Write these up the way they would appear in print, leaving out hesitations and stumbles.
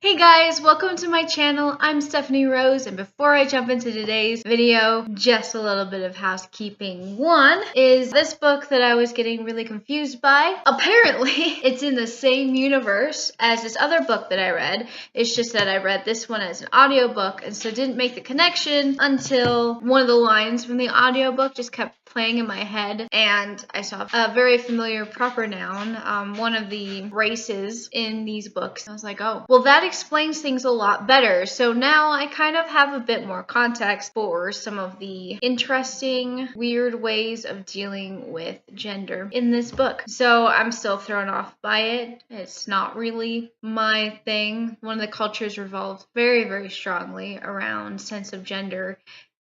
Hey guys, welcome to my channel. I'm Stephanie Rose, and before I jump into today's video, just a little bit of housekeeping. One is this book that I was getting really confused by. Apparently, it's in the same universe as this other book that I read. It's just that I read this one as an audiobook, and so didn't make the connection until one of the lines from the audiobook just kept playing in my head, and I saw a very familiar proper noun, one of the races in these books. I was like, oh, well, that explains things a lot better. So now I kind of have a bit more context for some of the interesting, weird ways of dealing with gender in this book. So I'm still thrown off by it. It's not really my thing. One of the cultures revolves very, very strongly around sense of gender,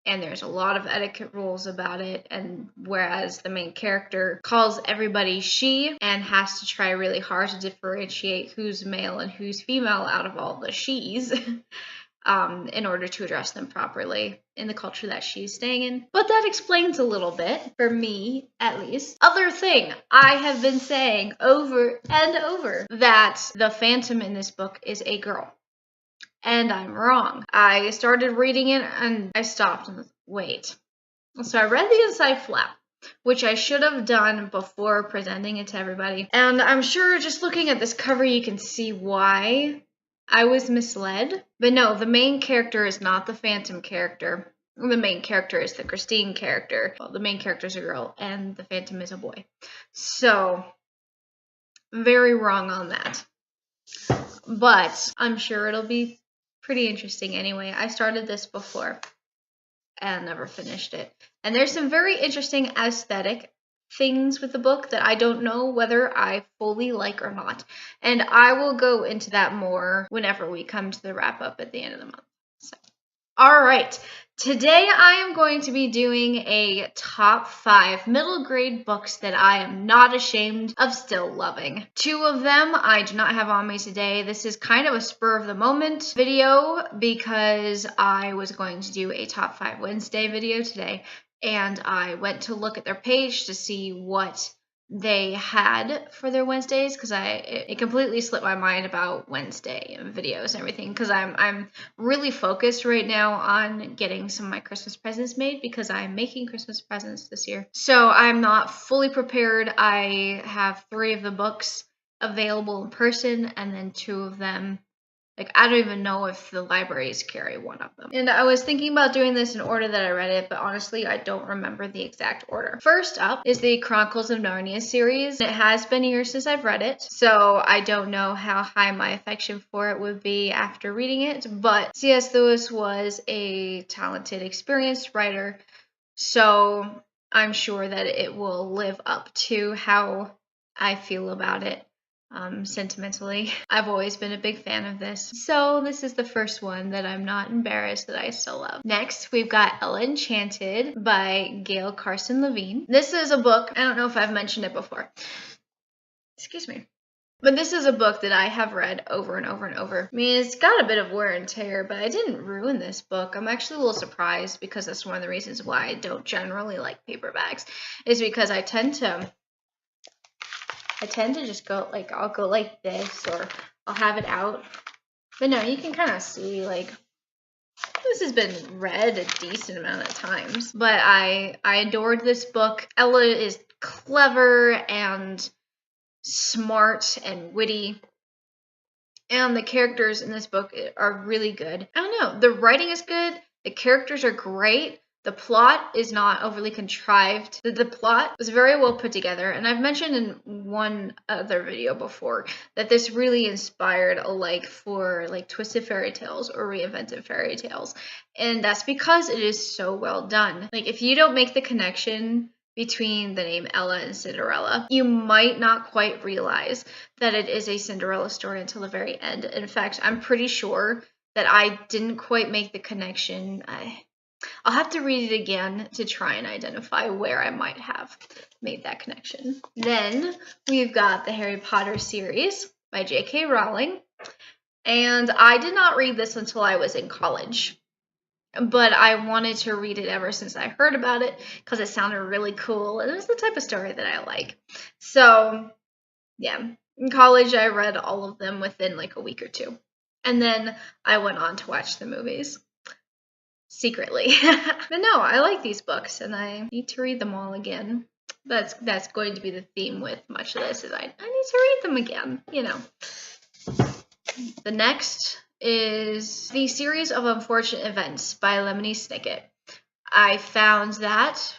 and there's a lot of etiquette rules about it, and whereas the main character calls everybody she and has to try really hard to differentiate who's male and who's female out of all the she's in order to address them properly in the culture that she's staying in. But that explains a little bit, for me at least. Other thing, I have been saying over and over that the Phantom in this book is a girl. And I'm wrong. I started reading it and I stopped and wait. So I read the inside flap, which I should have done before presenting it to everybody. And I'm sure just looking at this cover, you can see why I was misled. But no, the main character is not the Phantom character. The main character is the Christine character. Well, the main character is a girl and the Phantom is a boy. So, very wrong on that. But I'm sure it'll be pretty interesting anyway. I started this before and never finished it. And there's some very interesting aesthetic things with the book that I don't know whether I fully like or not. And I will go into that more whenever we come to the wrap up at the end of the month. So, all right. Today I am going to be doing a top 5 middle grade books that I am not ashamed of still loving. 2 of them I do not have on me today. This is kind of a spur of the moment video because I was going to do a top 5 Wednesday video today, and I went to look at their page to see what they had for their Wednesdays, because it completely slipped my mind about Wednesday videos and everything, because I'm really focused right now on getting some of my Christmas presents made, because I'm making Christmas presents this year. So I'm not fully prepared. I have 3 of the books available in person, and then 2 of them, like, I don't even know if the libraries carry one of them. And I was thinking about doing this in order that I read it, but honestly, I don't remember the exact order. First up is the Chronicles of Narnia series. It has been years since I've read it, so I don't know how high my affection for it would be after reading it, but C.S. Lewis was a talented, experienced writer, so I'm sure that it will live up to how I feel about it. Sentimentally. I've always been a big fan of this. So this is the first one that I'm not embarrassed that I still love. Next, we've got Ella Enchanted by Gail Carson Levine. This is a book, I don't know if I've mentioned it before. Excuse me. But this is a book that I have read over and over and over. I mean, it's got a bit of wear and tear, but I didn't ruin this book. I'm actually a little surprised, because that's one of the reasons why I don't generally like paperbacks, is because I tend to just go, like, I'll go like this, or I'll have it out. But no, you can kind of see, like, this has been read a decent amount of times. But I adored this book. Ella is clever and smart and witty. And the characters in this book are really good. I don't know, the writing is good. The characters are great. The plot is not overly contrived. The plot was very well put together, and I've mentioned in one other video before that this really inspired a like for like twisted fairy tales or reinvented fairy tales, and that's because it is so well done. Like, if you don't make the connection between the name Ella and Cinderella, you might not quite realize that it is a Cinderella story until the very end. In fact, I'm pretty sure that I didn't quite make the connection. I'll have to read it again to try and identify where I might have made that connection. Then we've got the Harry Potter series by J.K. Rowling. And I did not read this until I was in college, but I wanted to read it ever since I heard about it, because it sounded really cool, and it was the type of story that I like. So, yeah, in college I read all of them within like a week or two. And then I went on to watch the movies. Secretly. But no, I like these books and I need to read them all again. That's going to be the theme with much of this, is I need to read them again, you know. The next is The Series of Unfortunate Events by Lemony Snicket. I found that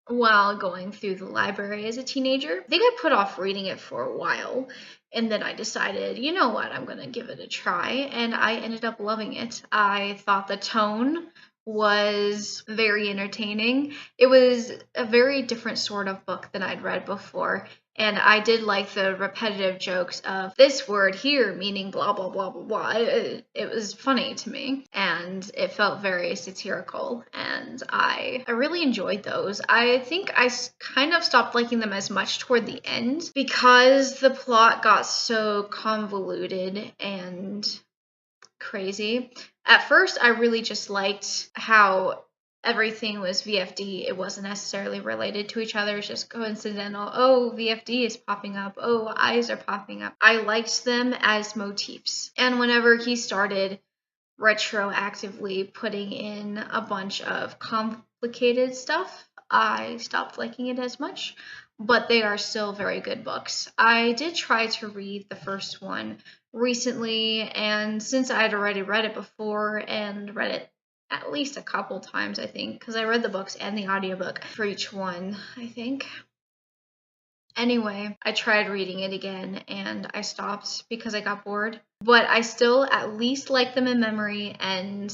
while going through the library as a teenager. I think I put off reading it for a while, and then I decided, you know what, I'm going to give it a try, and I ended up loving it. I thought the tone was very entertaining. It was a very different sort of book than I'd read before, and I did like the repetitive jokes of this word here meaning blah, blah, blah, blah, blah. It was funny to me, and it felt very satirical, and I really enjoyed those. I think I kind of stopped liking them as much toward the end because the plot got so convoluted and crazy. At first, I really just liked how everything was VFD. It wasn't necessarily related to each other. It's just coincidental. Oh, VFD is popping up. Oh, eyes are popping up. I liked them as motifs. And whenever he started retroactively putting in a bunch of complicated stuff, I stopped liking it as much. But they are still very good books. I did try to read the first one recently, and since I had already read it before and read it at least a couple times, I think, because I read the books and the audiobook for each one, I think. Anyway, I tried reading it again and I stopped because I got bored, but I still at least like them in memory, and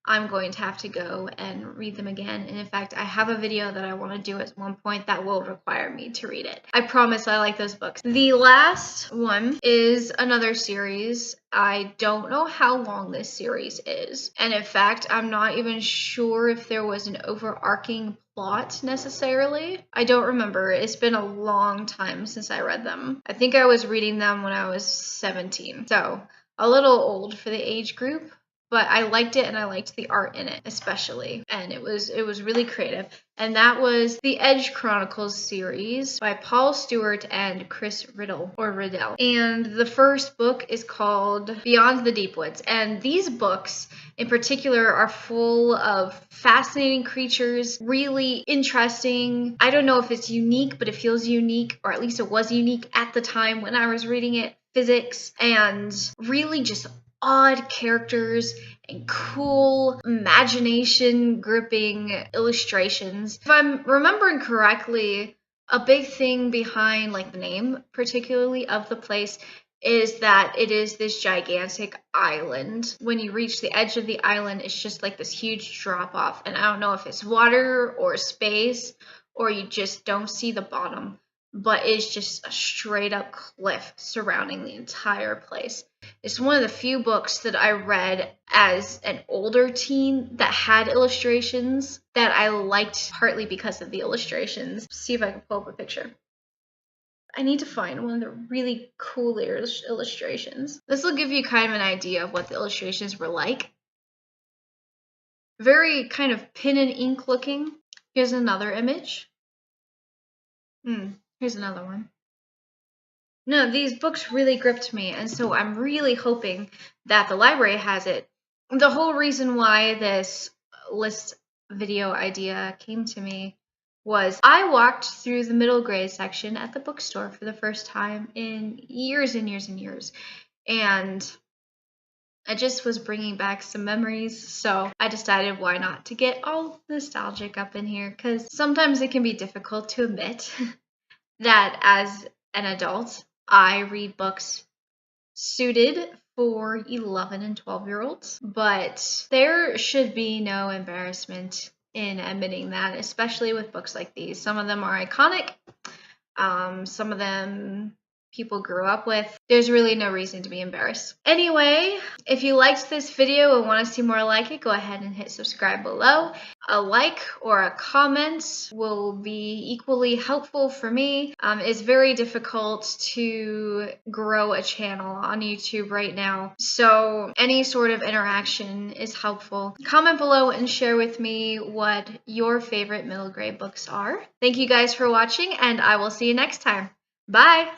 I'm going to have to go and read them again. And in fact, I have a video that I want to do at one point that will require me to read it. I promise I like those books. The last one is another series. I don't know how long this series is. And in fact, I'm not even sure if there was an overarching plot necessarily. I don't remember. It's been a long time since I read them. I think I was reading them when I was 17. So a little old for the age group. But I liked it, and I liked the art in it especially, and it was really creative. And that was the Edge Chronicles series by Paul Stewart and Chris Riddell. And the first book is called Beyond the Deep Woods. And these books in particular are full of fascinating creatures, really interesting. I don't know if it's unique, but it feels unique, or at least it was unique at the time when I was reading it. Physics and really just odd characters and cool imagination gripping illustrations. If I'm remembering correctly, a big thing behind like the name particularly of the place is that it is this gigantic island. When you reach the edge of the island, it's just like this huge drop off, and I don't know if it's water or space or you just don't see the bottom, but it's just a straight up cliff surrounding the entire place. It's one of the few books that I read as an older teen that had illustrations that I liked, partly because of the illustrations. Let's see if I can pull up a picture. I need to find one of the really cool illustrations. This will give you kind of an idea of what the illustrations were like. Very kind of pen and ink looking. Here's another image. Here's another one. No, these books really gripped me, and so I'm really hoping that the library has it. The whole reason why this list video idea came to me was I walked through the middle grade section at the bookstore for the first time in years and years and years, and I just was bringing back some memories, so I decided why not to get all nostalgic up in here, because sometimes it can be difficult to admit that as an adult, I read books suited for 11 and 12-year-olds, but there should be no embarrassment in admitting that, especially with books like these. Some of them are iconic, some of them people grew up with. There's really no reason to be embarrassed. Anyway, if you liked this video and want to see more like it, go ahead and hit subscribe below. A like or a comment will be equally helpful for me. It's very difficult to grow a channel on YouTube right now, so any sort of interaction is helpful. Comment below and share with me what your favorite middle grade books are. Thank you guys for watching, and I will see you next time. Bye!